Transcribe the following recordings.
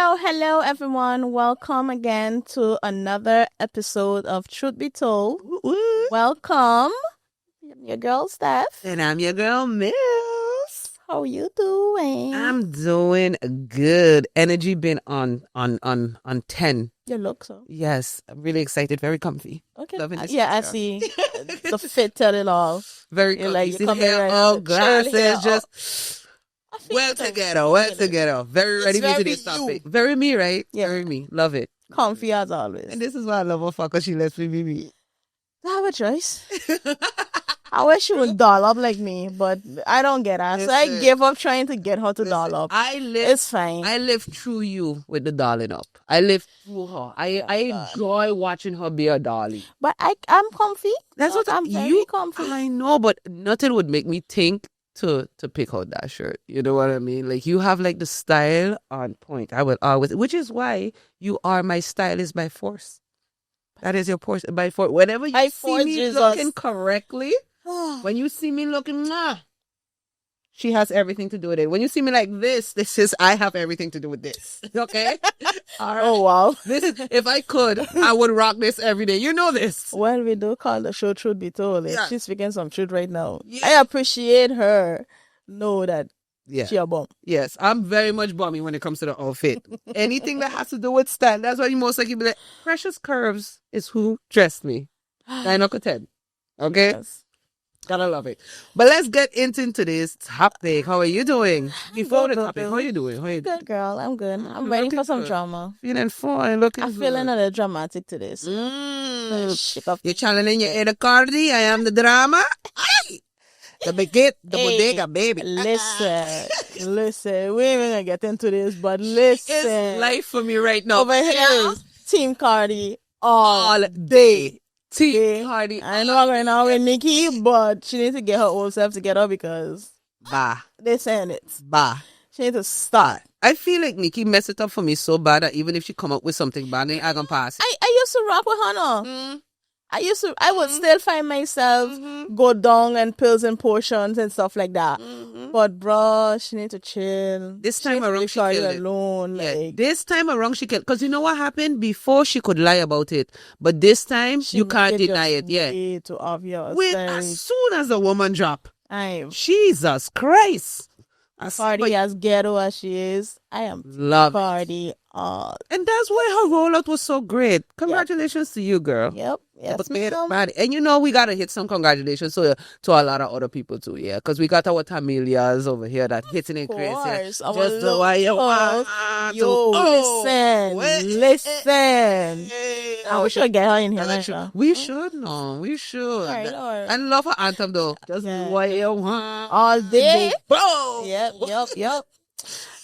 Hello, everyone. Welcome again to another episode of Truth Be Told. Woo. Welcome. I'm your girl, Steph. And I'm your girl, Mills. How are you doing? I'm doing good. Energy been on 10. You look so. Yes, I'm really excited. Very comfy. Okay. Loving this I picture. see. The fit tell it all. Very You're comfy. like, you See the come in hair right all now, glasses, curly hair, just I feel well it. together, well together. Very It's ready for very today's you. topic. Very me, right? Yeah. Very me. Love it. Comfy as always. And this is why I love her, because she lets me be me. I have a choice. I wish she would doll up like me, but I don't get her. So I Listen. give up trying to get her to doll up. I live It's fine. I live through you with the darling up. I live through her. I enjoy watching her be a darling. But I'm comfy. That's what I'm very you comfy. I know, but nothing would make me think to pick out that shirt. You know what I mean? Like, you have like the style on point. I will always, which is why you are my stylist by force. That is your force by force. Whenever you By see force, me Jesus. looking correctly, when you see me looking, she has everything to do with it. When you see me like this is, I have everything to do with this. Okay? All right. Oh, wow. This is, if I could, I would rock this every day. You know this. Well, we do call the show Truth Be Told. Yeah. She's speaking some truth right now. Yeah. I appreciate her. Know that Yeah. she a bum. Yes, I'm very much bummy when it comes to the outfit. Anything that has to do with style. That's why you most likely be like, Precious Curves is who dressed me. 9 out of 10. Okay? Yes. Gotta love it. But let's get into today's topic. How are you doing? Before the good, topic, good. how are you doing? How are you Good girl. I'm good. I'm ready looking for some good. drama. feeling fine? Looking I'm good. feeling a little dramatic today. So Mm. shake off. You're channeling your inner Cardi. I am the drama. Ay! The baguette, the Hey, bodega, baby. Listen. We ain't even gonna get into this, but listen. It's life for me right now. Over here is Team Cardi all All day. Team Cardi. I know I'm going out with Nikki, but she needs to get her old self together because Bah. they're saying it. Bah. She needs to start. I feel like Nikki messed it up for me so bad that even if she come up with something bad, I gonna pass it. I used to rock with her now. Mm. I would still find myself go down and pills and potions and stuff like that. But bruh, she need to chill. This time around, she Cardi killed it. alone. Yeah, Like, this time around she killed. Because you know what happened? Before she could lie about it. But this time, she you can't make deny just it. Yeah. way too obvious. Wait, Like, as soon as the woman drop, I Jesus Christ. Cardi as ghetto as she is, I am Love it. Cardi all. And that's why her rollout was so great. Congratulations to you, girl. Yep. Yes, But ma'am. and you know, we gotta hit some congratulations to a lot of other people too, yeah. Because we got our Tamilias over here that hitting it crazy. Course, our Just the way you locals. want. Listen. I wish I get her in here right now. We should know. We should. Alright. I love her anthem though. Just Yeah. the way you want. All day. Bro. Yep.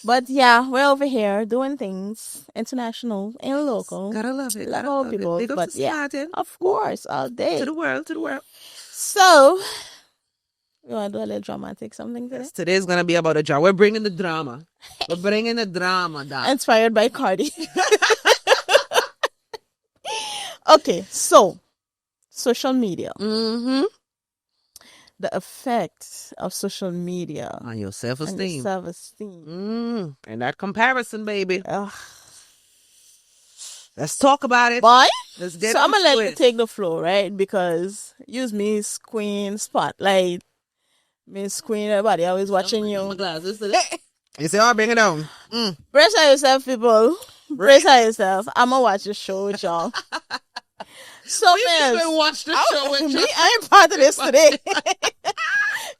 But yeah, we're over here doing things international and local. Gotta love it. Love Gotta all love people, it. Big up but to yeah, Martin. of course, all day. To the world. So, you want to do a little dramatic something today? Today's gonna be about a drama. We're bringing the drama. We're bringing the drama down. Inspired by Cardi. Okay, so social media. Mm-hmm. The effect of social media On your on self-esteem. your self-esteem. And that comparison, baby. Ugh. Let's talk about it. Boy, Let's get so I'm gonna into let you it. take the floor, right? Because use Miss Queen Spotlight. Miss Queen, everybody always watching My you. glasses today. You say, bring it down. Brace yourself, people. Brace yourself. I'm gonna watch the show with y'all. So, You Miss, can watch the show with you. I ain't part of this today.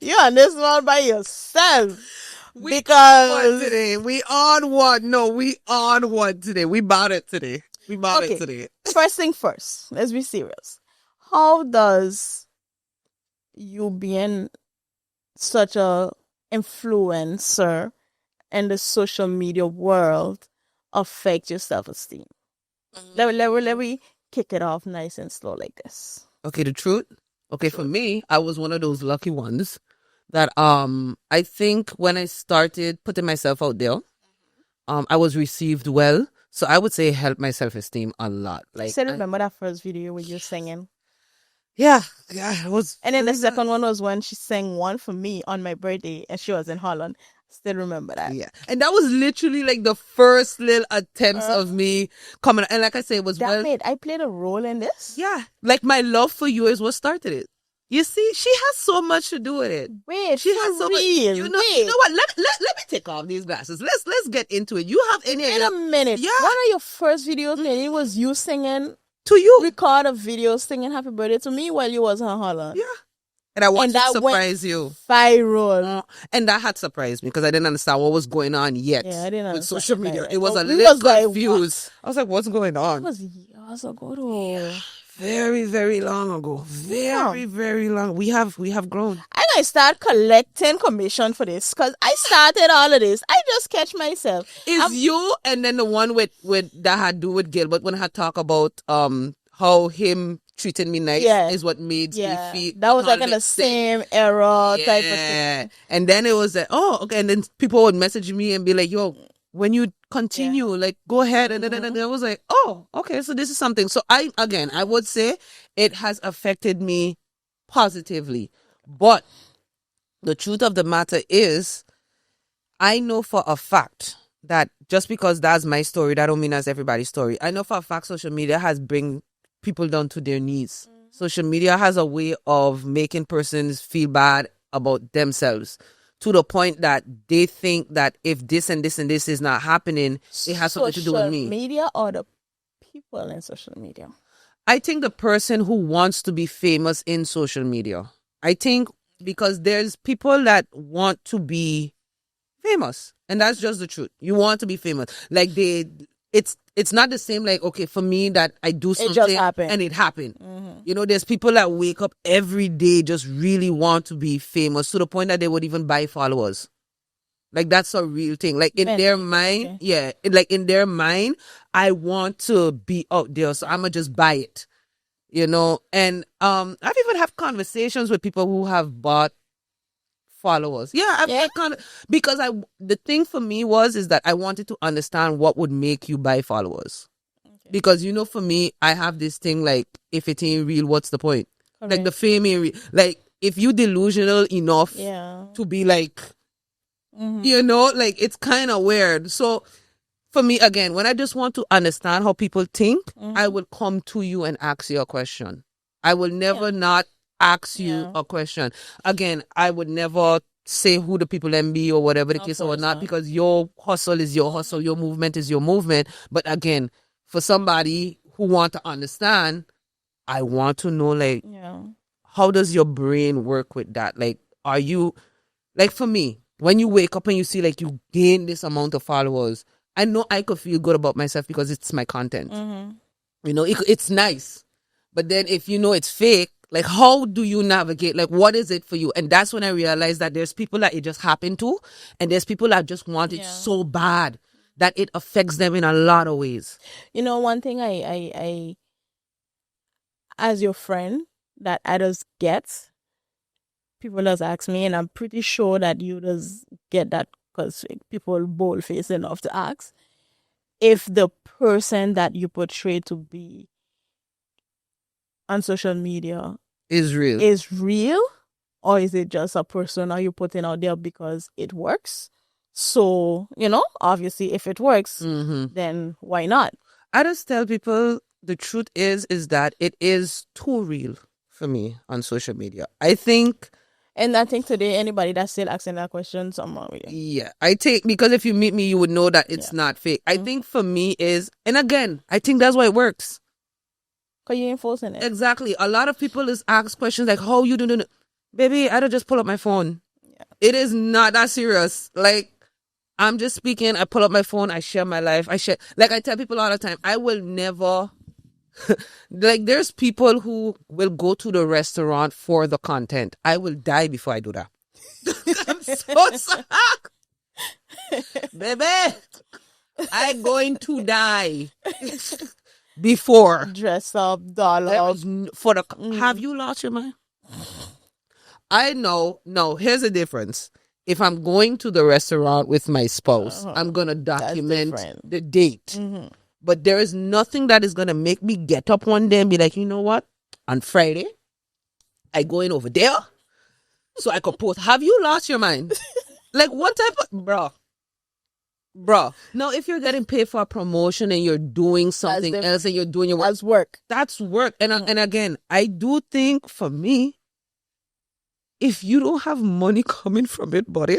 You on this one by yourself. Because Today. We on one. No, we on one today. We bought it today. We bought it today. first thing first, let's be serious. How does you being such a influencer in the social media world affect your self-esteem? Let me kick it off nice and slow like this. Okay, the truth. Okay, for me, I was one of those lucky ones that I think when I started putting myself out there, I was received well. So I would say it helped my self-esteem a lot. Like, Still remember that first video where you singing? yeah, it was. And then the second one was when she sang one for me on my birthday and she was in Holland. Still remember that. Yeah. And that was literally like the first little attempts of me coming. And like I say, it was I played a role in this. yeah. Like my love for you is what started it. You see, she has so much to do with it. Wait, She for has so real? much. You know what? Let me take off these glasses. Let's get into it. You have any? Wait a minute. Yeah. One of your first videos, it was you singing. To you. Record a video singing "Happy Birthday" to me while you was in Holland. Yeah. And I wanted to that surprise you. Viral. And that had surprised me because I didn't understand what was going on yet. Yeah, I didn't with social media. It was a we little was confused. I was like, what's going on? It was years ago though. Yeah. Very, very long ago. Very, very long. We have grown. I start collecting commission for this because I started all of this. I just catch myself. Is you and then the one with that had to do with Gilbert when I had talk about how him treating me nice is what made me feel that was like in the same era type of thing. And then it was like, oh, okay. And then people would message me and be like, yo, when you continue, like, go ahead. And then I was like, oh, okay, so this is something. So I would say it has affected me positively. But the truth of the matter is, I know for a fact that just because that's my story, that don't mean that's everybody's story. I know for a fact social media has bring people down to their knees. Social media has a way of making persons feel bad about themselves to the point that they think that if this and this and this is not happening, it has something to do with me. Social media or the people in social media? I think the person who wants to be famous in social media. I think because there's people that want to be famous, and that's just the truth. You want to be famous. Like it's not the same like, okay, for me that I do something it just happened. and it happened. You know, there's people that wake up every day just really want to be famous to the point that they would even buy followers. Like that's a real thing. Like in their mind, like in their mind, I want to be out there, so I'm gonna just buy it. You know, and I've even have conversations with people who have bought followers. I kind of, because the thing for me is that I wanted to understand what would make you buy followers. Okay. Because you know, for me, I have this thing like, if it ain't real, what's the point? Okay. Like the fame ain't real. Like if you delusional enough to be like, you know, like it's kind of weird. So for me, again, when I just want to understand how people think, I will come to you and ask you a question. I will never not ask you a question. Again, I would never say who the people can be or whatever the case or not, because your hustle is your hustle, your movement is your movement. But again, for somebody who want to understand, I want to know, like, how does your brain work with that? Like, are you, like for me, when you wake up and you see like you gain this amount of followers, I know I could feel good about myself because it's my content. You know, it's nice. But then if you know it's fake, like how do you navigate? Like what is it for you? And that's when I realized that there's people that it just happened to, and there's people that just want it so bad that it affects them in a lot of ways. You know, one thing I as your friend that I just get, people just ask me, and I'm pretty sure that you just get that because people bold face enough to ask if the person that you portray to be on social media is real, or is it just a persona you're putting out there because it works? So, you know, obviously if it works, then why not? I just tell people the truth is that it is too real for me on social media. I think today, anybody that's still asking that question, someone with you. Yeah, I think, because if you meet me, you would know that it's not fake. I think for me is, and again, I think that's why it works. Because you're enforcing it. Exactly. A lot of people is ask questions like, how you doing? Baby, I don't just pull up my phone. Yeah. It is not that serious. Like, I'm just speaking, I pull up my phone, I share my life. Like I tell people all the time, I will never... like there's people who will go to the restaurant for the content. I will die before I do that. I'm so sorry. Baby, I'm going to die before. Dress up, doll up. Have you lost your mind? I know. No, here's the difference. If I'm going to the restaurant with my spouse, I'm going to document the date. But there is nothing that is going to make me get up one day and be like, you know what? On Friday, I going over there so I could post. Have you lost your mind? Like what type of bro. Now if you're getting paid for a promotion and you're doing something else and you're doing your work, as work. that's work. And again, I do think for me, if you don't have money coming from it, buddy,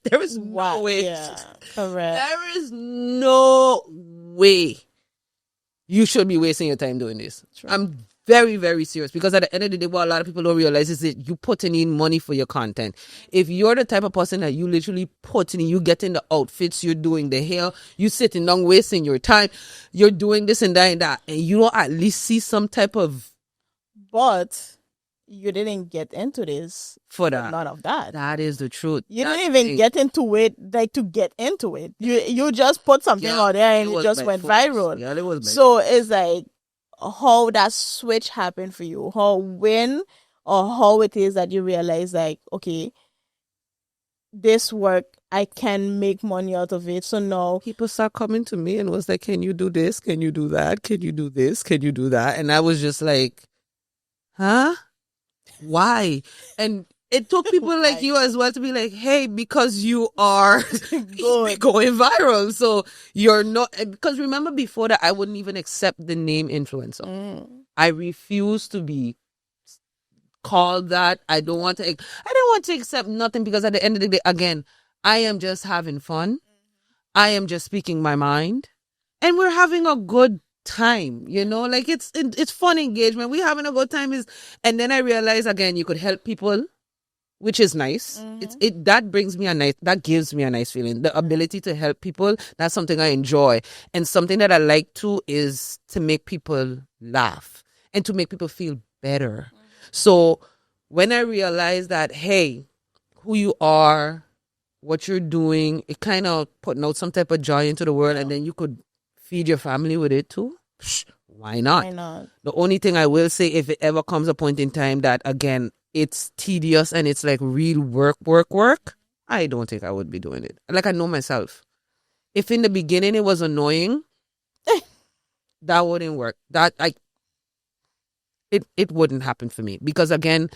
there is no way. Yeah, correct. There is no way you should be wasting your time doing this. True. I'm very, very serious, because at the end of the day, what a lot of people don't realize is that you putting in money for your content. If you're the type of person that you literally putting in, you getting the outfits, you're doing the hair, you sitting down wasting your time, you're doing this and that, and you don't at least see some type of... But you didn't get into this for that. None of that. That is the truth. You didn't even get into it like to get into it. You just put something out there and it just went viral. Yeah, it was. So it's like how that switch happened for you, how it is that you realize like, okay, this work, I can make money out of it. So now people start coming to me and was like, can you do this? Can you do that? Can you do this? Can you do that? And I was just like, huh? Why? And it took people like you as well to be like, hey, because you are going viral. So you're not, because remember before that, I wouldn't even accept the name influencer. I refuse to be called that. I don't want to accept nothing, because at the end of the day, again, I am just having fun. I am just speaking my mind, and we're having a good time, like it's fun engagement. We're having a good time. And then I realized again, you could help people, which is nice. That gives me a nice feeling. The ability to help people, that's something I enjoy. And something that I like too is to make people laugh and to make people feel better. So when I realized that, hey, who you are, what you're doing, it kind of putting out some type of joy into the world, and then you could feed your family with it too. Why not? Why not? The only thing I will say, if it ever comes a point in time that, again, it's tedious and it's like real work, I don't think I would be doing it. Like, I know myself. If in the beginning it was annoying, that wouldn't work. It wouldn't happen for me, because again,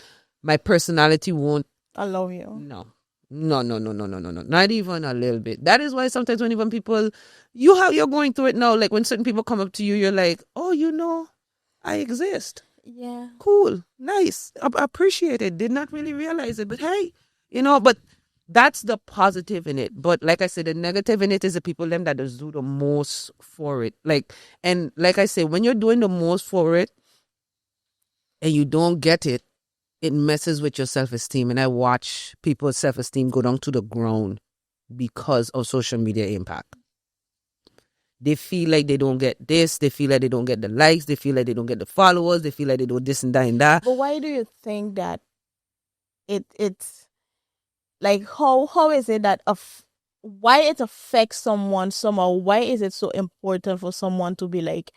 my personality won't allow you. No. Not even a little bit. That is why sometimes when even people, you're going through it now, like when certain people come up to you, you're like, oh, I exist. Yeah. Cool. Nice. Appreciate it. Did not really realize it. But hey, but that's the positive in it. But like I said, the negative in it is the people them that just do the most for it. And like I said, when you're doing the most for it and you don't get it, it messes with your self-esteem. And I watch people's self-esteem go down to the ground because of social media impact. They feel like they don't get this. They feel like they don't get the likes. They feel like they don't get the followers. They feel like they don't this and that and that. But why do you think that it's like, how is it that why it affects someone somehow? Why is it so important for someone to be like,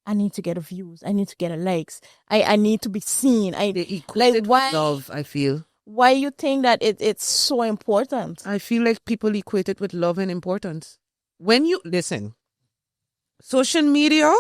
I need to get views, I need to get likes, I need to be seen? Why love, I feel. Why you think that it's so important? I feel like people equate it with love and importance. When you listen, social media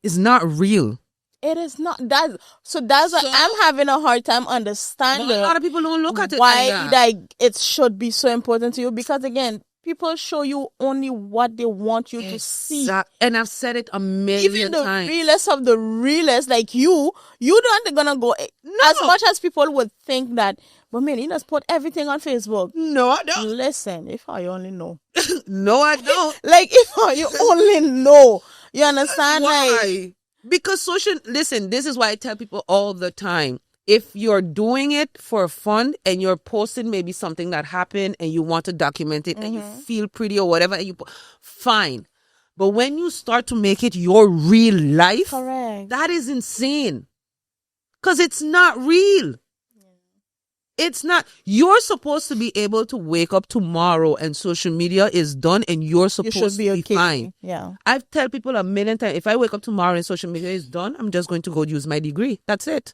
is not real. It is not. That's why I'm having a hard time understanding. A lot of people don't look at it why it should be so important to you, because again, people show you only what they want you to see. And I've said it a million times. Even the realest of the realest, like you're not gonna go as much as people would think that. But man, you just put everything on Facebook. No, I don't. Listen, if I only know. No, I don't. Like if you only know, you understand? Why? Because listen, this is why I tell people all the time. If you're doing it for fun and you're posting maybe something that happened and you want to document it and you feel pretty or whatever, and fine. But when you start to make it your real life, correct, that is insane. Because it's not real. It's not. You're supposed to be able to wake up tomorrow and social media is done and you're supposed to be fine. Yeah. I've told people a million times, if I wake up tomorrow and social media is done, I'm just going to go use my degree. That's it.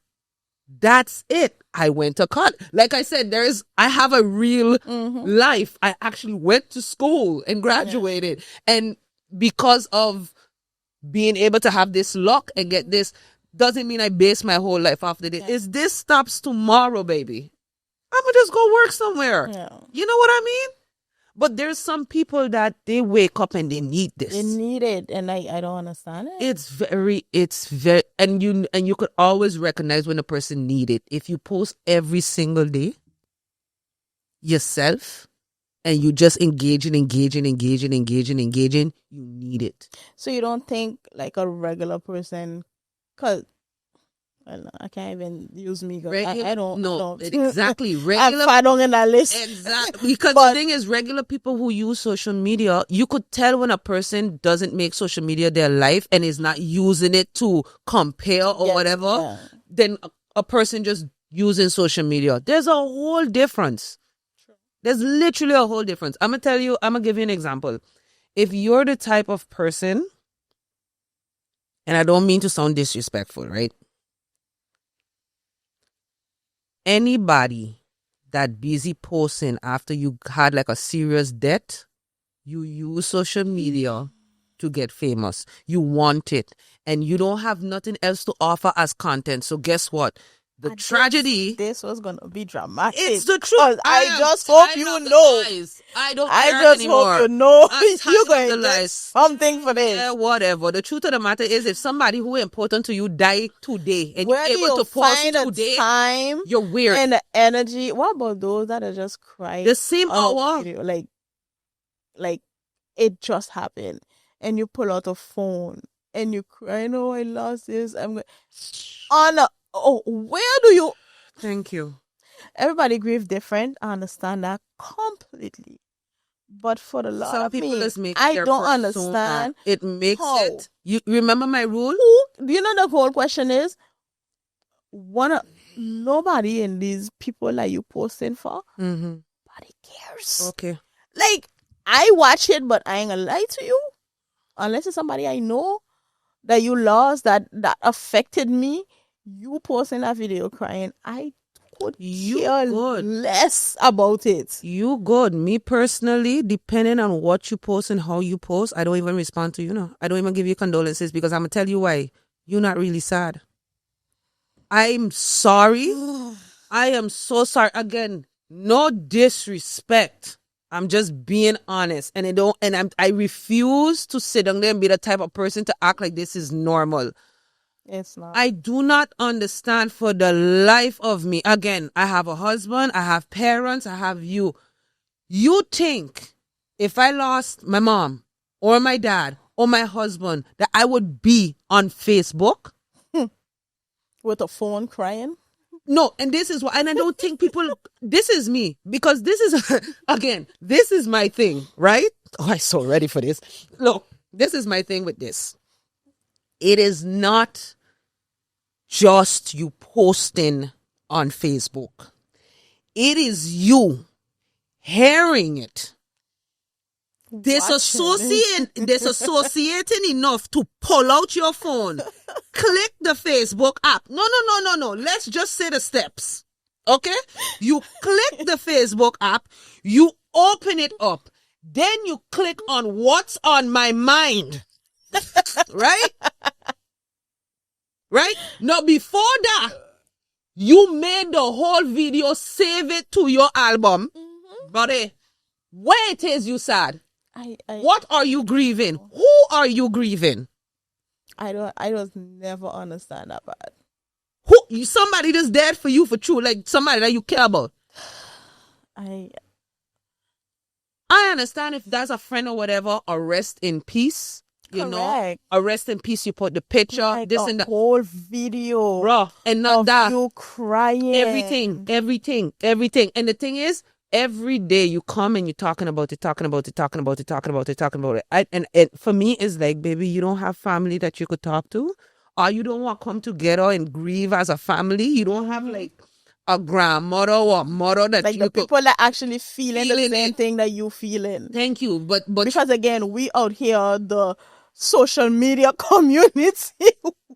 I went to college. Like I said, I have a real life. I actually went to school and graduated. Yeah. And because of being able to have this luck and get this, doesn't mean I base my whole life off of this. This stops tomorrow, baby. I'm just go work somewhere. Yeah. You know what I mean? But there's some people that they wake up and they need this. They need it, and I don't understand it. It's very, and you could always recognize when a person need it. If you post every single day yourself and you just engaging, you need it. So you don't think like a regular person, cause I can't even use me. I don't know. Exactly. I'm Regular, far down in that list. exactly. Because the thing is, regular people who use social media, you could tell when a person doesn't make social media their life and is not using it to compare or whatever, then a person just using social media. There's a whole difference. There's literally a whole difference. I'm gonna give you an example. If you're the type of person, and I don't mean to sound disrespectful, right? Anybody that busy posting after you had like a serious debt, you use social media to get famous. You want it. And you don't have nothing else to offer as content. So guess what? The tragedy. This was gonna be dramatic. It's the truth. I just hope you know. I don't. I care just anymore. hope you know. You're going the to lies. get something for this. Yeah, whatever. The truth of the matter is, if somebody who is important to you die today and Where you're do able you to post find today, the time you're weird. and the energy? What about those that are just crying? The same on a hour. video, like it just happened, and you pull out a phone and you cry. No, I lost this. I'm going on a. Oh, where do you? Thank you. Everybody grieve different. I understand that completely. But for the lot Some of people me, just make I their don't persona. understand. It makes how. it. You remember my rule? Do you know the whole question is nobody in these people that you posting for, nobody cares. Okay. Like, I watch it, but I ain't gonna lie to you. Unless it's somebody I know that you lost, that affected me, you posting that video crying, I could care less about it. You good. Me personally, depending on what you post and how you post, I don't even respond to you. No, I don't even give you condolences because I'm gonna tell you why. You're not really sad. I'm sorry. I am so sorry. Again, no disrespect. I'm just being honest, and I refuse to sit down there and be the type of person to act like this is normal. It's not. I do not understand for the life of me. Again, I have a husband, I have parents, I have you. You think if I lost my mom or my dad or my husband that I would be on Facebook? With a phone crying? No, and this is why, and I don't think people, this is me, because this is, again, this is my thing, right? Oh, I'm so ready for this. Look, this is my thing with this. It is not just you posting on Facebook. It is you hearing it. Disassociating enough to pull out your phone, click the Facebook app. No. Let's just say the steps. Okay? You click the Facebook app, you open it up, then you click on what's on my mind. Right? Right? Now, before that, you made the whole video, save it to your album. Buddy, where it is you sad? What are you grieving? Who are you grieving? I just never understand that part. Somebody that's dead for you for true, like somebody that you care about. I understand if that's a friend or whatever, or rest in peace. You know, a rest in peace. You put the picture, like this and that whole video, bro, and not that you crying, everything. And the thing is, every day you come and you're talking about it. And for me, it's like, baby, you don't have family that you could talk to, or you don't want to come together and grieve as a family. You don't have like a grandmother or a mother that like you the could, people that actually feeling the same thing that you feeling. Thank you, but because again, we out here, the social media community,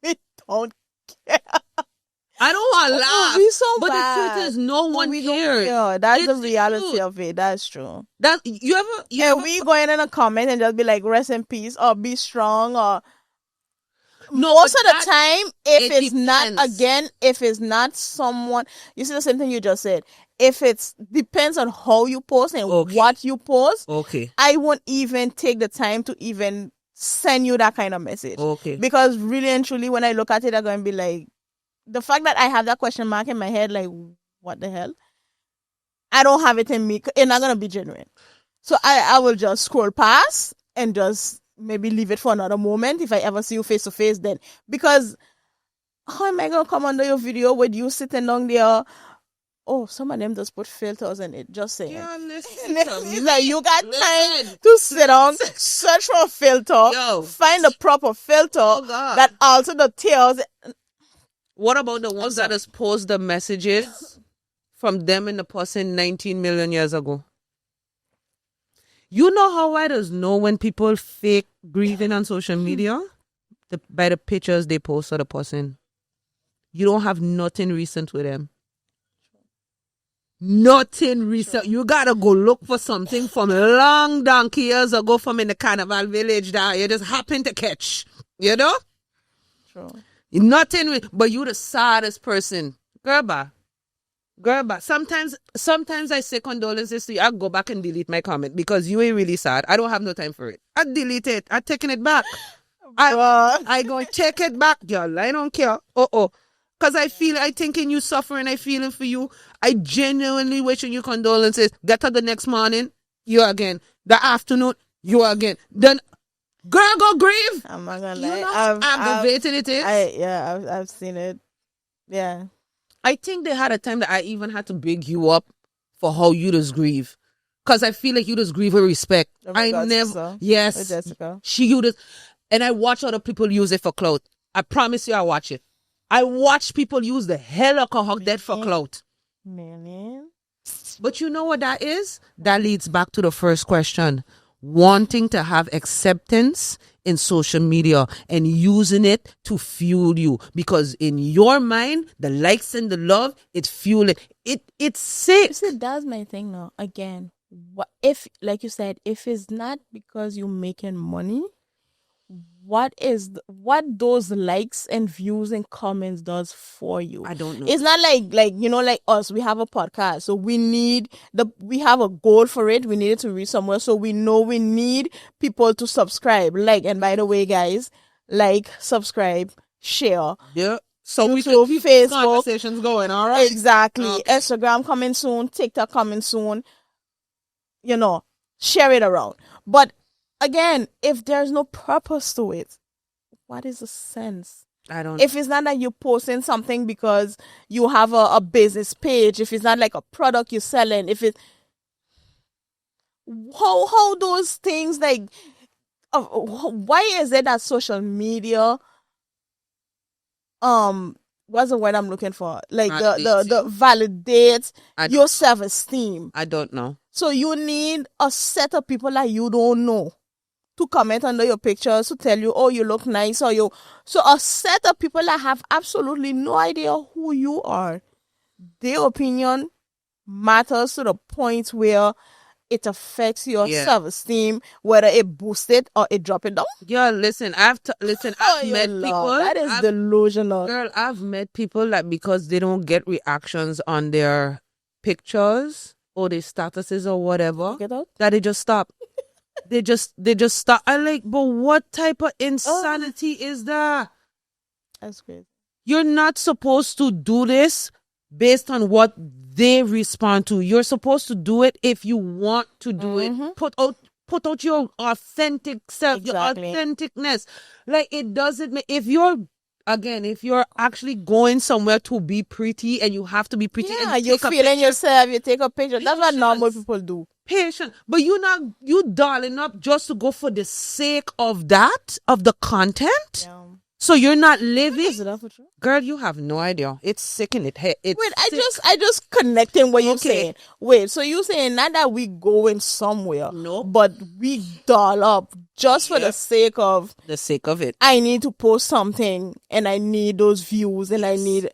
we don't care. I don't want to laugh, so but bad. The truth is, no one cares. Yeah, that's the reality of it. That's true. That you ever we go in a comment and just be like, rest in peace, or be strong, or No, most but of the time, if it's not someone, you see the same thing you just said. If it's depends on how you post and Okay. what you post, Okay. I won't even take the time to even send you that kind of message. Okay. Because really and truly, when I look at it, I'm going to be like, the fact that I have that question mark in my head, like, what the hell? I don't have it in me. It's not going to be genuine. So I will just scroll past and just maybe leave it for another moment. If I ever see you face to face, then, because how am I going to come under your video with you sitting down there? Oh, some of them just put filters in it. Just saying. Yeah, listen It's like you got time to sit down, search for a filter, find the proper filter that alter the tails. What about the ones that just post the messages from them and the person 19 million years ago? You know how I just know when people fake grieving on social media? By the pictures they post of the person. You don't have nothing recent with them. Nothing recent. You gotta go look for something from long donkey years ago from in the carnival village that you just happen to catch. You know? True. Nothing, but you the saddest person. Gerba. Sometimes I say condolences to you. I go back and delete my comment because you ain't really sad. I don't have no time for it. I delete it. I taking it back. I go take it back, girl. I don't care. Because I thinking you suffering. I feeling for you. I genuinely wishing you condolences. Get up the next morning, you again. The afternoon, you again. Then, girl, go grieve. I'm not gonna You lie. know how aggravating it is? I've seen it. Yeah. I think they had a time that I even had to big you up for how you just grieve. Because I feel like you just grieve with respect. Yes. Jessica. You just, and I watch other people use it for clout. I promise you I watch it. I watch people use the hell alcohol dead for clout. Man. But you know what that is? That leads back to the first question. Wanting to have acceptance in social media and using it to fuel you. Because in your mind, the likes and the love, it's fueling. It's sick. You see, that's my thing now. Again, if, like you said, if it's not because you're making money, what those likes and views and comments does for you? I don't know. It's not like like us. We have a podcast, so we have a goal for it. We need it to reach somewhere, so we know we need people to subscribe. And by the way, guys, subscribe, share. Yeah. So YouTube, we can keep Facebook conversations going. All right. Exactly. Okay. Instagram coming soon. TikTok coming soon. Share it around. But again, if there's no purpose to it, what is the sense? I don't. If it's not that you're posting something because you have a business page, if it's not like a product you're selling, if it, how those things why is it that social media, what's the word I'm looking for? The validates your self-esteem. I don't know. So you need a set of people that you don't know to comment under your pictures, to tell you, oh, you look nice, so a set of people that have absolutely no idea who you are. Their opinion matters to the point where it affects your self-esteem, whether it boosts it or it drop it down. Yeah, listen, I've met people that is delusional. Girl, I've met people that because they don't get reactions on their pictures or their statuses or whatever, that they just stop. They just stop. I like, but what type of insanity is that? That's crazy. You're not supposed to do this based on what they respond to. You're supposed to do it if you want to do it. Put out your authentic self, your authenticness. Like, it doesn't make, if you're actually going somewhere to be pretty and you have to be pretty, and you're feeling yourself, you take a picture. That's what normal people do. Patient, but you darling up just to go for the sake of that, of the content. Yeah. So you're not living. Is that for true? Girl, you have no idea. It's sickening. Wait, I just connecting what you're saying. Wait, so you saying not that we going somewhere, no, but we doll up just for the sake of it. I need to post something and I need those views and I need.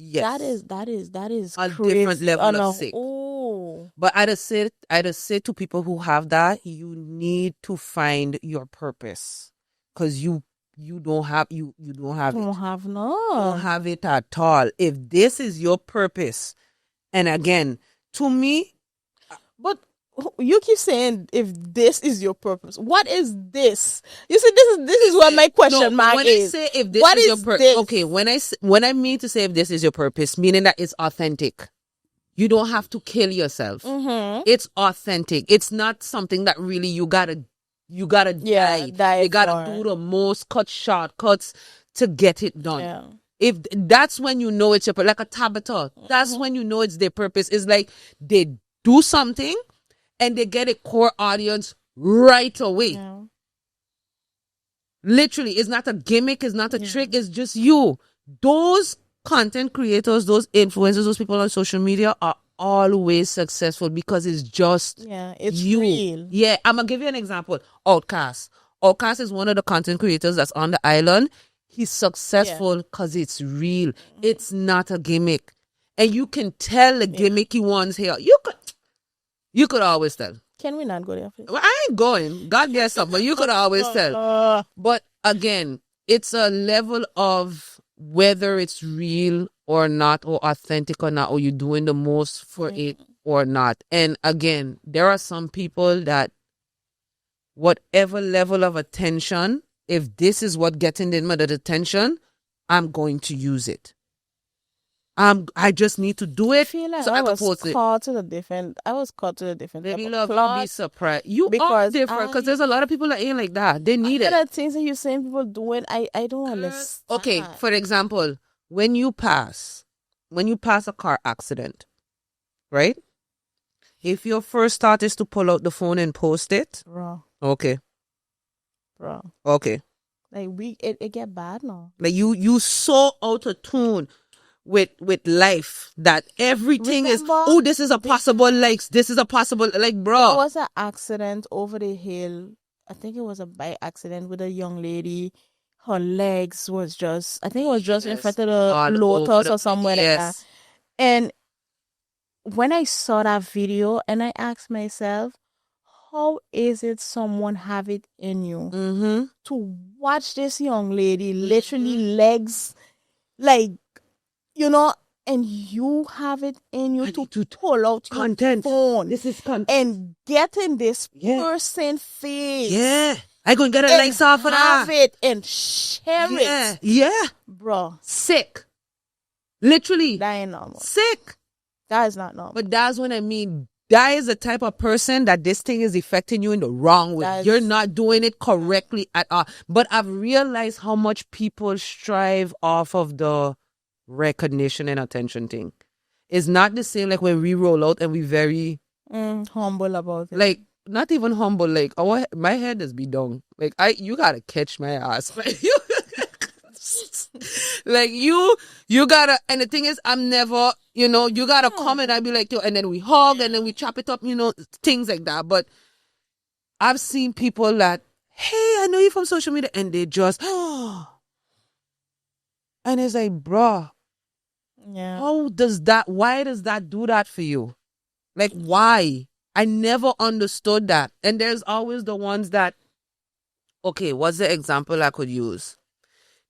Yes. That is a crazy. different level of sick. Oh. But I just say to people who have that, you need to find your purpose, because you you don't have you don't have it. Don't have Don't no. have it at all. If this is your purpose, and again, to me, But you keep saying if this is your purpose, what is this? You see, this is what my question mark when is. I say if this What is your is purpose, this? okay, when I mean to say if this is your purpose, meaning that it's authentic. You don't have to kill yourself. Mm-hmm. It's authentic. It's not something that really you gotta die. die You gotta for do the most cut shortcuts to get it done. Yeah. If that's when you know it's your like a Tabata, that's when you know it's their purpose. It's like they do something and they get a core audience right away. Yeah. Literally, it's not a gimmick, it's not a trick, it's just you. Those content creators, those influencers, those people on social media are always successful because it's just It's you. real. Yeah, I'm gonna give you an example. Outcast. Outcast is one of the content creators that's on the island. He's successful because it's real. It's not a gimmick. And you can tell the gimmicky ones here. You could always tell. Can we not go there, please? Well, I ain't going. God bless them, but you could always tell. But again, it's a level of whether it's real or not, or authentic or not, or you're doing the most for it or not. And again, there are some people that whatever level of attention, if this is what getting them the attention, I'm going to use it. I just need to do it. I feel like so I can was post it. caught to the different. I was caught to the different. Baby type love, of you be plot. surprised. You are Because different because there's a lot of people that ain't like that. They need it. The things that you're saying people doing, I don't understand. Okay, for example, when you pass a car accident, right? If your first thought is to pull out the phone and post it, Bro. okay. Like it get bad now. Like you so out of tune with life that everything Remember, this is a possible this is a possible bro. There was an accident over the hill. I think it was a bike accident with a young lady. Her legs was just, I think it was just in front of the Lotus or somewhere like that. And when I saw that video and I asked myself, how is it someone have it in you to watch this young lady literally legs, like, and you have it in you to pull out your content. phone. This is content. And get in this person's face. Yeah. I gonna get a likes off of that. Have it and share it. Yeah. Bro. Sick. Literally. That ain't normal. Sick. That is not normal. But that's what I mean. That is the type of person that this thing is affecting you in the wrong way. You're not doing it correctly at all. But I've realized how much people strive off of the recognition and attention thing. It's not the same like when we roll out and we very humble about it. Like, not even humble. Like, my head is be down. Like, you gotta catch my ass. Like you gotta, and the thing is, I'm never, you gotta come and I'd be like, yo, and then we hug and then we chop it up, things like that. But I've seen people that, hey, I know you from social media, and they just, and it's like, bruh, why does that do that for you? Like, why? I never understood that. And there's always the ones that, okay, what's the example I could use?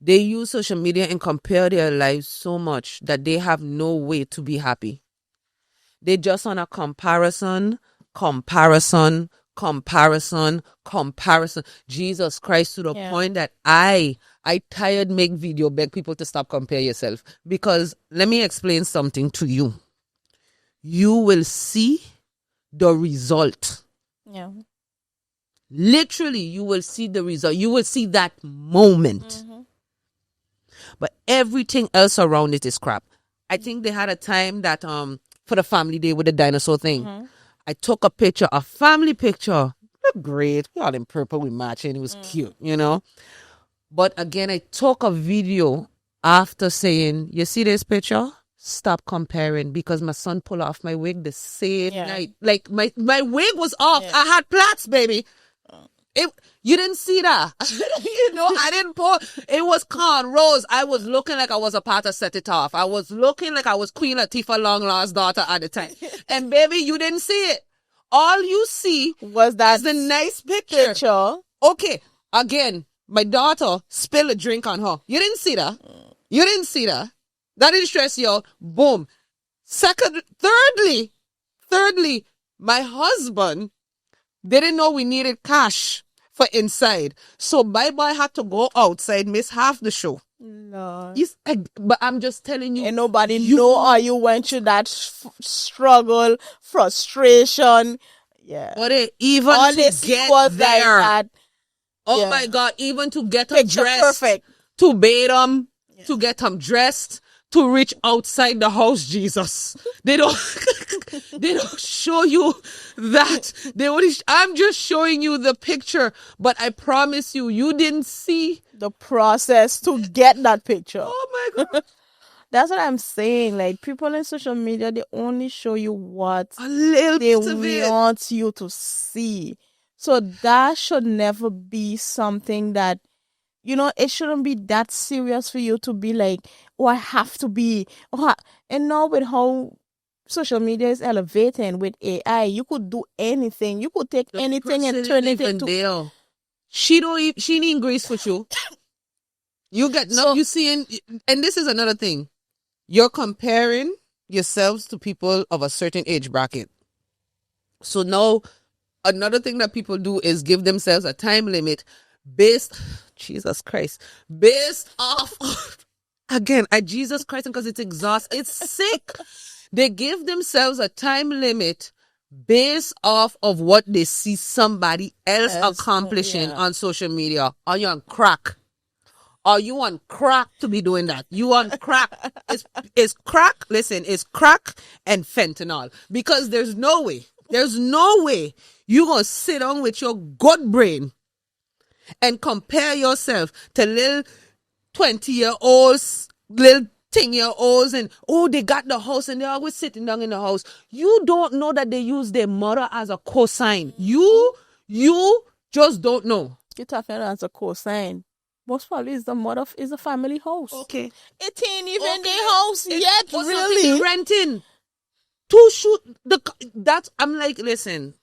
They use social media and compare their lives so much that they have no way to be happy. They just on a comparison. Jesus Christ, to the point that I tired make video beg people to stop compare yourself. Because let me explain something to you. You will see the result. Yeah. Literally, you will see the result. You will see that moment. But everything else around it is crap. I think they had a time that for the family day with the dinosaur thing. I took a picture, a family picture. Looked great. We all in purple, we matching. It was cute, But again, I took a video after saying, you see this picture? Stop comparing, because my son pulled off my wig the same night. Like my wig was off. I had plaits, baby. You didn't see that. I didn't pull. It was cornrows. I was looking like I was a part of Set It Off. I was looking like I was Queen Latifah long lost daughter at the time. And baby, you didn't see it. All you see was that the nice picture. Okay, again, My daughter spilled a drink on her. You didn't see that. You didn't see that. That didn't stress you out. Boom. Thirdly, my husband didn't know we needed cash for inside. So my boy had to go outside, miss half the show. No. But I'm just telling you. And nobody know how you went through that struggle, frustration. Yeah. But even all to this get was there. like that. Oh Yeah. my God, even to get them Picture dressed, perfect. to bathe them, to get them dressed, to reach outside the house, Jesus. They don't show you that. I'm just showing you the picture, but I promise you, you didn't see the process to get that picture. Oh my God. That's what I'm saying. Like, people in social media, they only show you what A little they bit of it. want you to see. So that should never be something that, it shouldn't be that serious for you to be like, oh, I have to be. And now with how social media is elevating with AI, you could do anything. You could take anything and turn it into. There. She ain't grace for you. You get no. You seeing, and this is another thing. You're comparing yourselves to people of a certain age bracket. So now, another thing that people do is give themselves a time limit based off again, Jesus Christ, because it's exhausting, it's sick. They give themselves a time limit based off of what they see somebody else accomplishing on social media. Are you on crack? Are you on crack to be doing that? You on crack? It's crack. Listen, it's crack and fentanyl, because there's no way you gonna sit down with your good brain and compare yourself to little 20-year-olds, little 10-year-olds, and they got the house and they're always sitting down in the house. You don't know that they use their mother as a cosign. You just don't know. You're talking as a cosign. Most probably is a family house. Okay. It ain't even their house yet, really. Renting. To shoot I'm like, listen.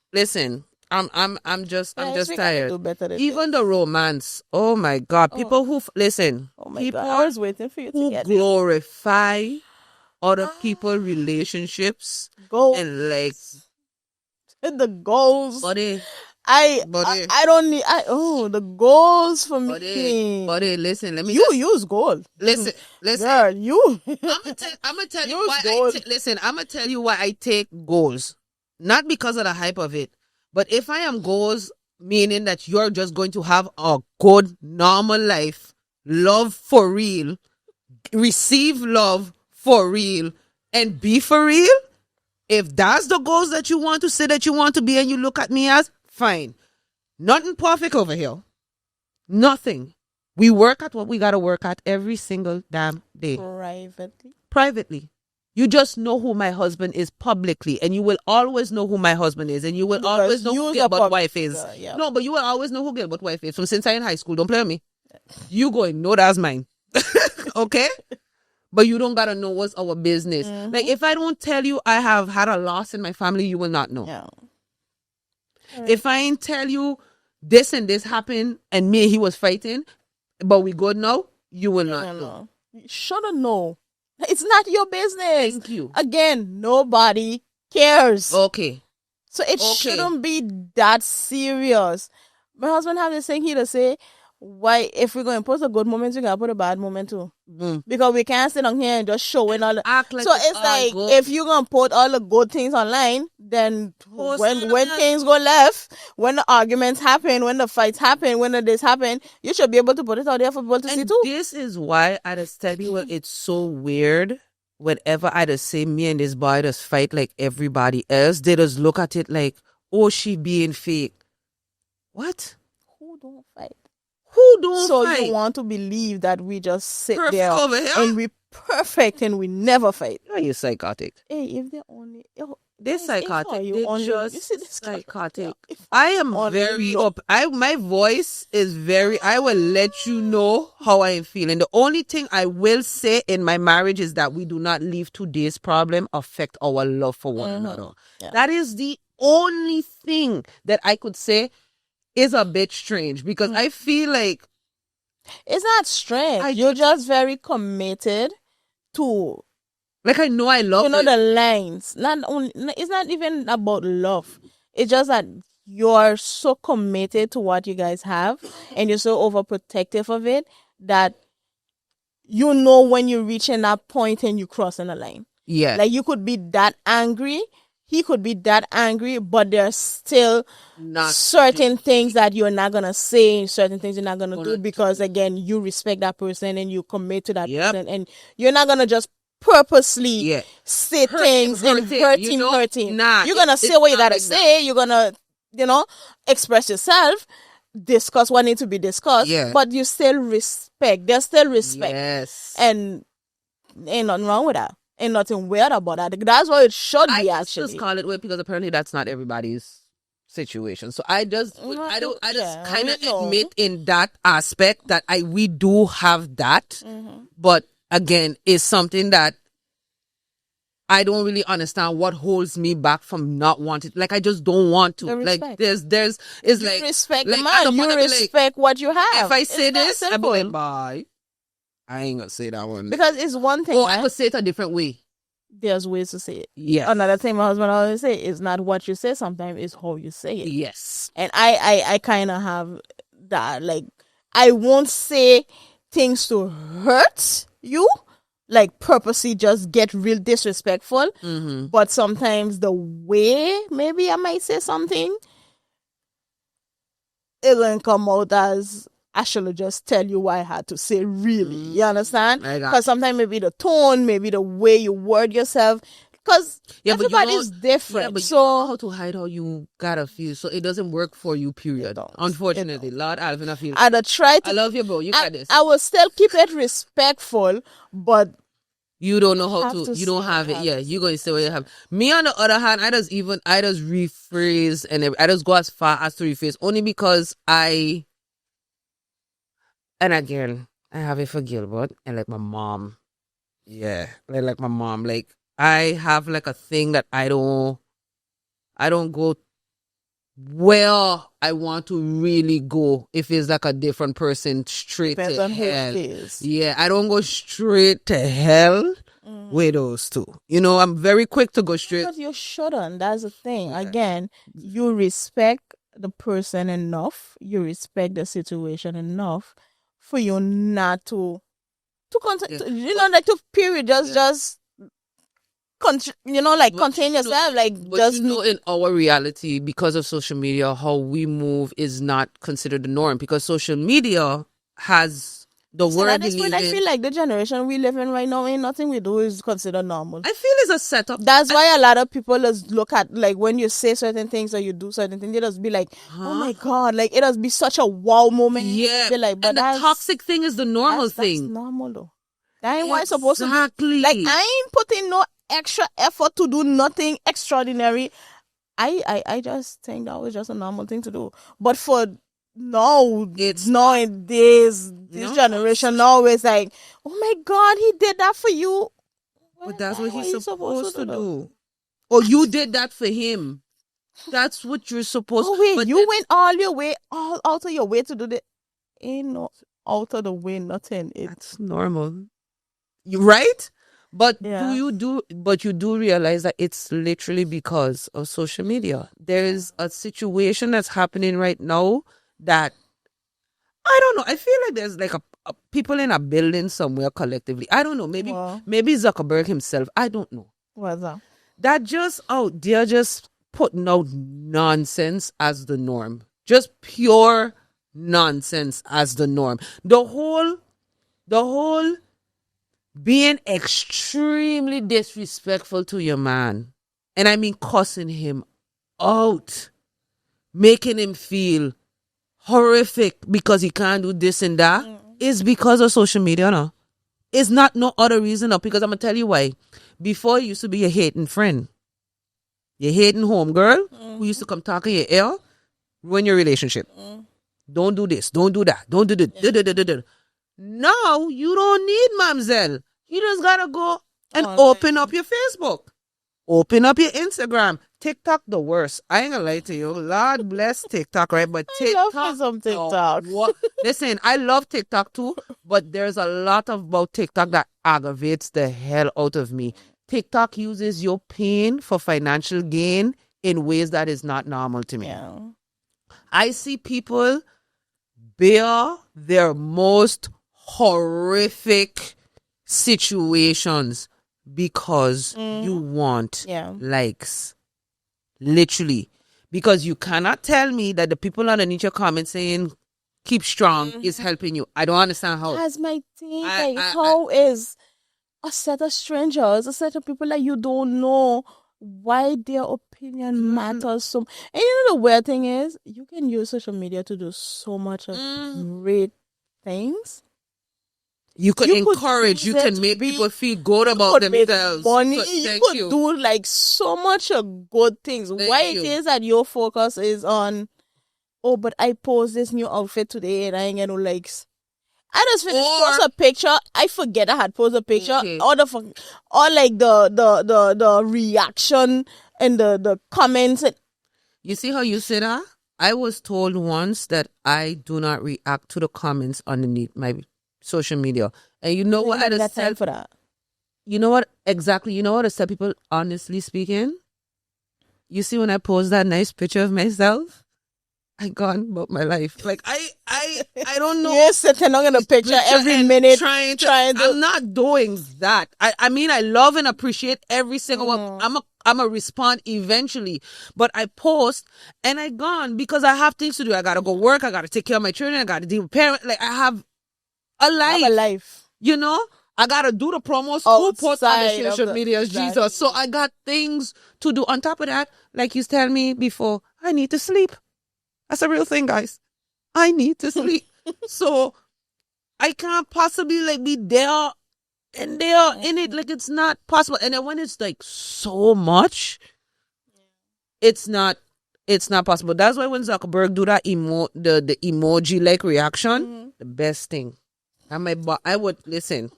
I'm just tired. Even the romance. Oh my God. People who listen. Oh my God. I was waiting for you to get glorify other people's relationships. Goals. And like the goals. Buddy. I don't need the goals for me. Buddy, listen, let me use gold. Listen. Girl, you I'm gonna tell you why I'm gonna tell you why I take goals. Not because of the hype of it, but if I am goals, meaning that you're just going to have a good normal life, love for real, receive love for real, and be for real. If that's the goals that you want to say that you want to be, and you look at me as, fine. Nothing perfect over here. Nothing. We work at what we got to work at every single damn day. Privately. You just know who my husband is publicly, and you will always know who my husband is, and you will always know who Gilbert wife is. No, but you will always know who Gilbert wife is from since I in high school. Don't play with me. You going, no, that's mine. Okay? But you don't got to know what's our business. Mm-hmm. Like, if I don't tell you I have had a loss in my family, you will not know. Yeah. Right. If I ain't tell you this and this happened and me, he was fighting, but we good now, you will not know. You shouldn't know. It's not your business. Thank you. Again, nobody cares. Okay. So it shouldn't be that serious. My husband have this thing here to say, why, if we're going to post a good moment, we gotta put a bad moment too. Because we can't sit on here and just showing all the... So it's like, good. If you're going to put all the good things online, then when things go left, when the arguments happen, when the fights happen, when the this happen, you should be able to put it out there for people to see too. This is why I just tell you, it's so weird. Whenever I just say me and this boy just fight like everybody else, they just look at it like, oh, she being fake. What? Who don't fight? Who don't fight? So you want to believe that we just sit there and we perfect and we never fight? Are you psychotic? Hey, if they only... They're psychotic. They're just psychotic. I am very up. My voice is very... I will let you know how I am feeling. The only thing I will say in my marriage is that we do not leave today's problem affect our love for one another. Yeah. That is the only thing that I could say is a bit strange, because I feel like It's not strict. You're just very committed to, like, I know I love it. the lines. It's not even about love. It's just that you're so committed to what you guys have, and you're so overprotective of it that when you're reaching that point and you crossing the line. Yeah. Like, you could be that angry, he could be that angry, but there's still certain things that you're not gonna say, certain things you're not gonna do, because again, you respect that person and you commit to that person, and you're not gonna just purposely say things and hurt him. Nah, you're gonna say what you gotta say. You're gonna, express yourself, discuss what needs to be discussed, but you still respect. There's still respect. Yes. And ain't nothing wrong with that. Ain't nothing weird about that. That's what it should be, actually. I just call it weird because apparently that's not everybody's situation. So I just kind of admit in that aspect that we do have that. Mm-hmm. But again, it's something that I don't really understand what holds me back from not wanting. Like, I just don't want to. Like, there's it's you like respect the man. You respect what you have. If I say this, I'll be like, bye. I ain't gonna say that one. Because it's one thing. Or I could say it a different way. There's ways to say it. Yes. Another thing my husband always say is not what you say sometimes, it's how you say it. Yes. And I kind of have that. Like, I won't say things to hurt you, like purposely just get real disrespectful. Mm-hmm. But sometimes the way maybe I might say something, it won't come out as I should just tell you what I had to say, really. You understand? Because sometimes maybe the tone, maybe the way you word yourself, because everybody's different. Yeah, but so you know how to hide how you gotta feel, so it doesn't work for you, period. Unfortunately. Lord Alvin, I love you, bro. You got this. I will still keep it respectful, but you don't know how to. You don't have it. Yeah, you're going to say what you have. Me, on the other hand, I just rephrase, and I just go as far as to rephrase, only because and again, I have it for Gilbert and like my mom. Yeah. Like my mom. Like, I have like a thing that I don't go where I want to really go if it's like a different person straight to hell. Yeah, I don't go straight to hell with those two. I'm very quick to go straight. But you shouldn't. That's the thing. Okay. Again, you respect the person enough. You respect the situation enough for you not to continue, like, to period, just contain yourself, in our reality, because of social media, how we move is not considered the norm, because social media has the word. At this point, I feel like the generation we live in right now, ain't nothing we do is considered normal. I feel it's a setup. That's why a lot of people just look at, like, when you say certain things or you do certain things, they just be like, oh my God, like, it just be such a wow moment. Yeah. Like, but and the toxic thing is the normal thing. That's normal, though. That ain't what it's supposed to be. Exactly. Like, I ain't putting no extra effort to do nothing extraordinary. I just think that was just a normal thing to do. But for nowadays, this generation now is like, oh my God, he did that for you. But that's what he's supposed to do. Or you did that for him. That's what you're supposed to do. Oh wait, you went all out of your way to do that. Ain't no out of the way, nothing. That's normal. You right? But you do realize that it's literally because of social media. There's a situation that's happening right now that, I don't know. I feel like there's like a people in a building somewhere collectively. I don't know. Maybe Zuckerberg himself. I don't know. What's that? That just they're just putting out nonsense as the norm. Just pure nonsense as the norm. The whole being extremely disrespectful to your man, and I mean cussing him out, making him feel horrific because he can't do this and that, is because of social media, no? It's not no other reason, no, because I'm going to tell you why. Before, you used to be a hating friend. Your hating homegirl who used to come talk in your ear, ruin your relationship. Don't do this, don't do that, don't do this. Now, you don't need mamzelle. You just got to go and open up your Facebook. Open up your Instagram. TikTok the worst. I ain't gonna lie to you. Lord bless TikTok, right? But I love me TikTok, some no. TikTok. What? Listen, I love TikTok too, but there's a lot about TikTok that aggravates the hell out of me. TikTok uses your pain for financial gain in ways that is not normal to me. Yeah. I see people bear their most horrific situations because you want Yeah. likes. Literally. Because you cannot tell me that the people underneath your comment saying keep strong is helping you. I don't understand how. That's my thing. I- Like, I- how is a set of strangers, a set of people that you don't know, why their opinion matters so? And you know the weird thing is, you can use social media to do so much of great things. You could You could encourage, use you it can to make be- people feel good you about could make themselves. money. So, You thank could you. do like so much of good things. Thank Why you. it is that your focus is on, oh, but I post this new outfit today and I ain't get no likes. I just finished post a picture. I forget I had posted a picture. Okay. Or like the reaction and the comments. And You see how you say that? I was told once that I do not react to the comments underneath my social media. And you know what? I I got just time tell, for that. you know what? Exactly. You know what I tell people, honestly speaking? You see when I post that nice picture of myself? I gone about my life. Like I don't know. You're sitting on a picture every and minute trying to, trying to. I'm not doing that. I mean, I love and appreciate every single one. I'm a respond eventually, but I post and I gone because I have things to do. I gotta go work. I gotta take care of my children. I gotta deal with parents. Like I have a life. Have a life. You know, I gotta do the promos. Who post on the Outside of social the- media? exactly. Jesus. So I got things to do. On top of that, like you tell me before, I need to sleep. That's a real thing, guys. I need to sleep. So I can't possibly like be there and there in it. Like it's not possible. And then when it's like so much, it's not possible. That's why when Zuckerberg do that the emoji like reaction, the best thing. I would listen.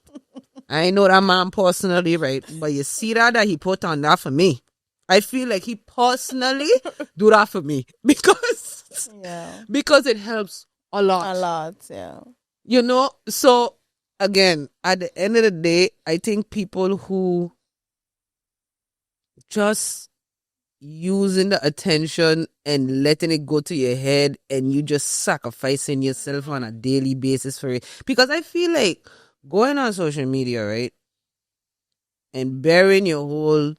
I know that man personally, right? But you see that he put on that for me. I feel like he personally do that for me because it helps a lot. A lot, yeah. You know, so again, at the end of the day, I think people who just using the attention and letting it go to your head and you just sacrificing yourself on a daily basis for it. Because I feel like going on social media, right, and bearing your whole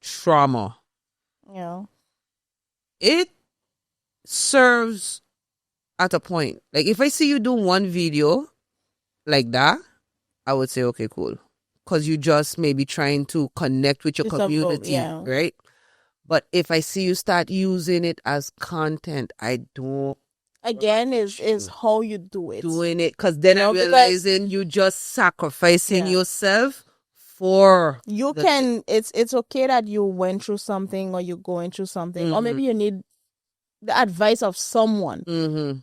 trauma, Yeah. it serves at a point. Like if I see you do one video like that, I would say, okay, cool. Because you just maybe trying to connect with your community, right? But if I see you start using it as content, I don't. Again, is how you do it. Doing it, because then I'm realizing you just sacrificing yourself for. You can. It's okay that you went through something or you're going through something, or maybe you need the advice of someone.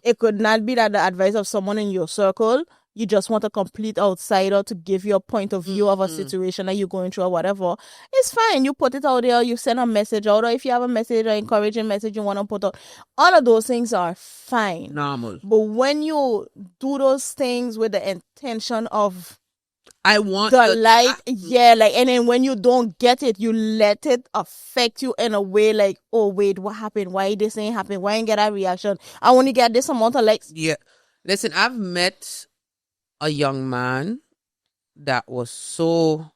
It could not be that the advice of someone in your circle. You just want a complete outsider to give you a point of view of a situation that you're going through or whatever. It's fine. You put it out there. You send a message out, or if you have a message, an encouraging message you want to put out, all of those things are fine. Normal. But when you do those things with the intention of I want the light, and then when you don't get it, you let it affect you in a way like, oh wait, what happened? Why this ain't happen? Why ain't get that reaction? I only get this amount of likes. Yeah, listen, I've met a young man that was so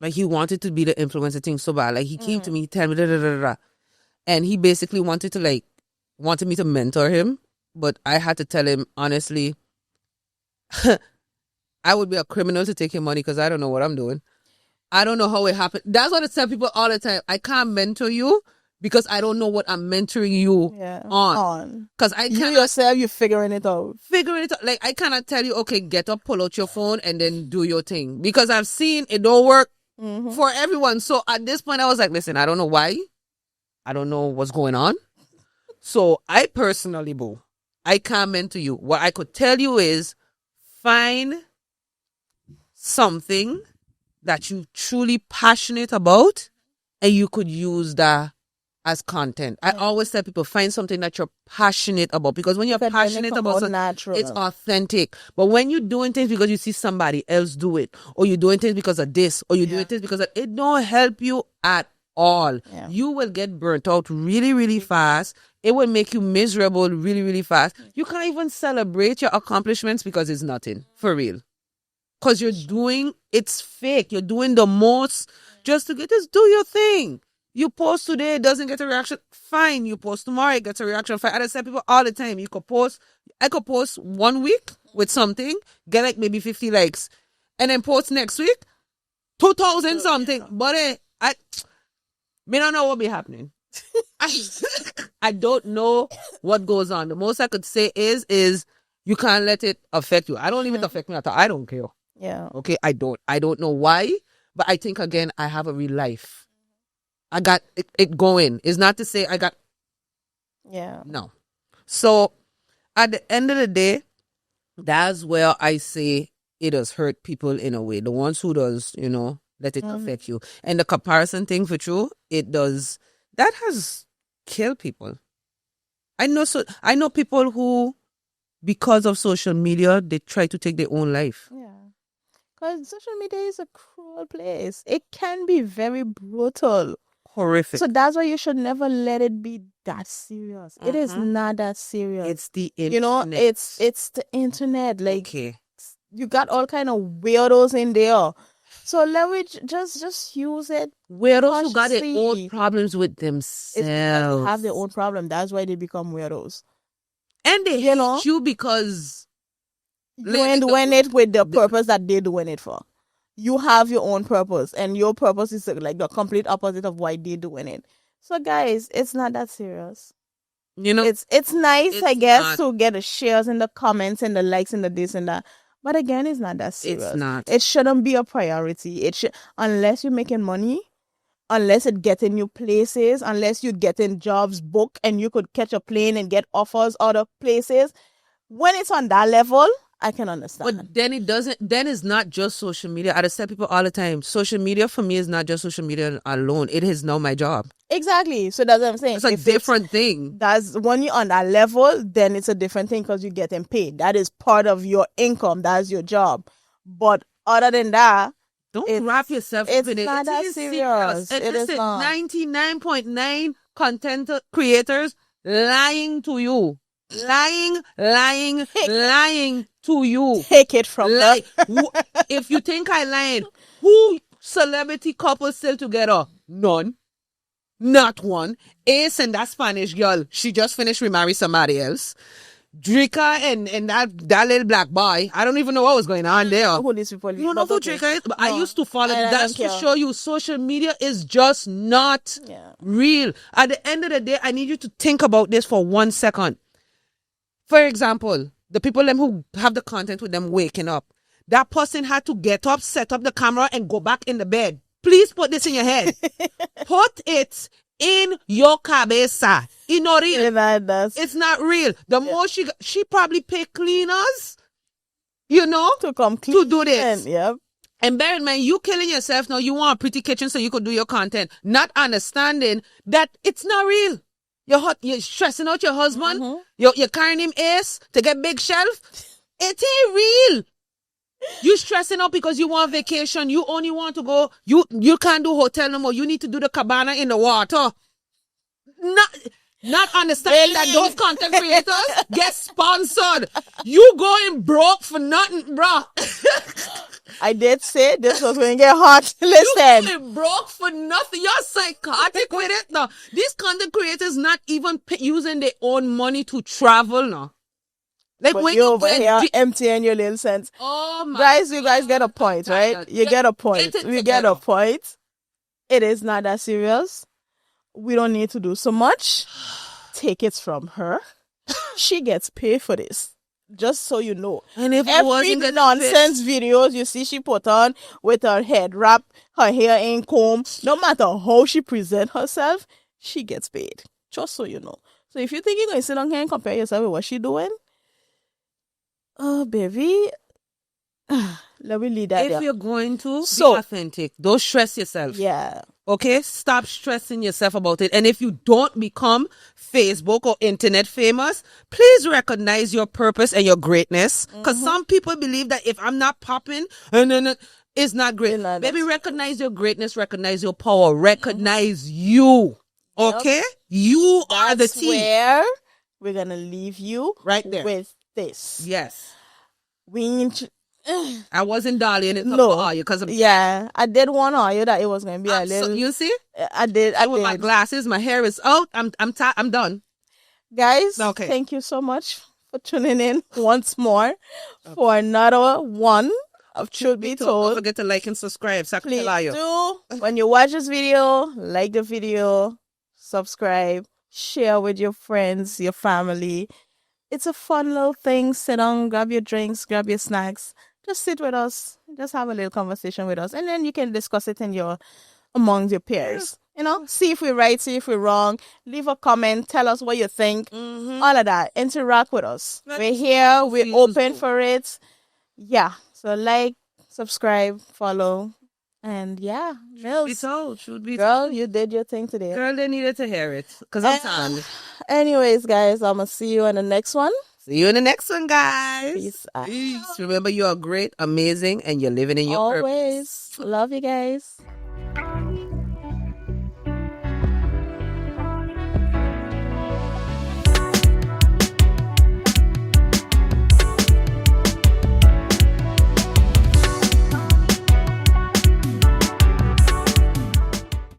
like he wanted to be the influencer thing so bad. Like he came to me, he told me da, da, da, da, and he basically wanted me to mentor him, but I had to tell him honestly. I would be a criminal to take your money because I don't know what I'm doing. I don't know how it happened. That's what I tell people all the time. I can't mentor you because I don't know what I'm mentoring you on. Because you yourself, you're figuring it out. Like I cannot tell you, okay, get up, pull out your phone, and then do your thing. Because I've seen it don't work for everyone. So at this point, I was like, listen, I don't know why. I don't know what's going on. So I personally, boo, I can't mentor you. What I could tell you is find something that you truly passionate about and you could use that as content. I always tell people, find something that you're passionate about, because when you're But then it passionate come about out something, natural. it's authentic. But when you're doing things because you see somebody else do it, or you're doing things because of this, or you're doing things because of, it don't help you at all. Yeah. You will get burnt out really, really fast. It will make you miserable really, really fast. You can't even celebrate your accomplishments because it's nothing, for real. Because you're doing, it's fake. You're doing the most just to get, just do your thing. You post today, it doesn't get a reaction. Fine. You post tomorrow, it gets a reaction. Fine. I tell people all the time, I could post 1 week with something, get like maybe 50 likes, and then post next week, 2,000 something. But I don't know what be happening. I don't know what goes on. The most I could say is you can't let it affect you. I don't even affect me at all. I don't care. Yeah. Okay, I don't know why, but I think, again, I have a real life. I got it going. It's not to say I got, Yeah. no. So at the end of the day, that's where I say it does hurt people in a way. The ones who does, let it affect you. And the comparison thing, for true, it does. That has killed people. I know people who, because of social media, they try to take their own life. Yeah. Because social media is a cruel place. It can be very brutal. Horrific. So that's why you should never let it be that serious. It is not that serious. It's the internet. You know, it's the internet. Like, okay. You got all kind of weirdos in there. So let me just use it. Weirdos who got their consciously. own problems with themselves. They have their own problem. That's why they become weirdos. And they hate you because you ain't doing it with the purpose that they're doing it for. You have your own purpose, and your purpose is like the complete opposite of why they're doing it. So, guys, it's not that serious. It's nice, I guess, to get the shares and the comments and the likes and the this and that. But again, it's not that serious. It's not. It shouldn't be a priority. Unless you're making money, unless it getting you places, unless you're getting jobs booked and you could catch a plane and get offers other places. When it's on that level, I can understand. But then it's not just social media. I just tell people all the time, social media for me is not just social media alone. It is now my job. Exactly. So that's what I'm saying. It's a different thing. That's when you're on that level, then it's a different thing because you're getting paid. That is part of your income. That's your job. But other than that, don't wrap yourself up in it. It's not that serious. And it is not. 99.9 content creators lying to you. Lying to you. Take it from them. If you think I lying, who celebrity couple still together? None. Not one. Ace and that Spanish girl, she just finished remarry somebody else. Drika and that little black boy, I don't even know what was going on there. Who these people? You don't know who Drika is? But I used to follow. That's to show you social media is just not real. At the end of the day, I need you to think about this for 1 second. For example, the people them who have the content with them waking up, that person had to get up, set up the camera, and go back in the bed. Please put this in your head. Put it in your cabeza. It's not real. It's not real. The more she probably pay cleaners, to come clean, to do this. Yep. And bear in mind, you killing yourself now. You want a pretty kitchen so you could do your content, not understanding that it's not real. You're stressing out your husband. Mm-hmm. You're carrying him ace to get big shelf. It ain't real. You stressing out because you want vacation. You only want to go. You can't do hotel no more. You need to do the cabana in the water. Not understanding that those content creators get sponsored. You going broke for nothing, bro. I did say this was going to get hot. Listen. You going broke for nothing. You're psychotic with it now. These content creators not even using their own money to travel now. Like but when you're over here emptying your little cents. Oh my guys, you guys get a point, right? You get a point. We get a point. It is not that serious. We don't need to do so much. Take it from her. She gets paid for this. Just so you know. And if every nonsense videos you see she put on with her head wrap, her hair in comb, no matter how she present herself, she gets paid. Just so you know. So if you think you're going to sit on here and compare yourself with what she doing, oh, baby, let me lead that. If you're going to be authentic, don't stress yourself. Yeah. Okay, stop stressing yourself about it. And if you don't become Facebook or internet famous, please recognize your purpose and your greatness. Because some people believe that if I'm not popping, it's not great. You know, Baby, that's recognize your greatness, recognize your power, recognize you. Yep. Okay? You are the that's T. where we're gonna leave you Right there. with this. Yes. We int- I wasn't darling it no, you because yeah, I did warn you that it was gonna be a little. you see? I did. I With my did. glasses, my hair is out. I'm done. Guys, Okay. thank you so much for tuning in once more for another one of Truth Be Don't Told. forget to like and subscribe. Please do. When you watch this video, like the video, subscribe, share with your friends, your family. It's a fun little thing. Sit down, grab your drinks, grab your snacks. Just sit with us. Just have a little conversation with us. And then you can discuss it amongst your peers. You know, see if we're right, see if we're wrong. Leave a comment. Tell us what you think. All of that. Interact with us. We're here. We're open for it. Yeah. So like, subscribe, follow. And yeah, Mills. Should be Girl, told. you did your thing today. Girl, they needed to hear it. Because I'm tired. Anyways, guys, I'm going to see you in the next one. See you in the next one, guys. Peace out. Peace. Remember, you are great, amazing, and you're living in your purpose. Always. Love you guys.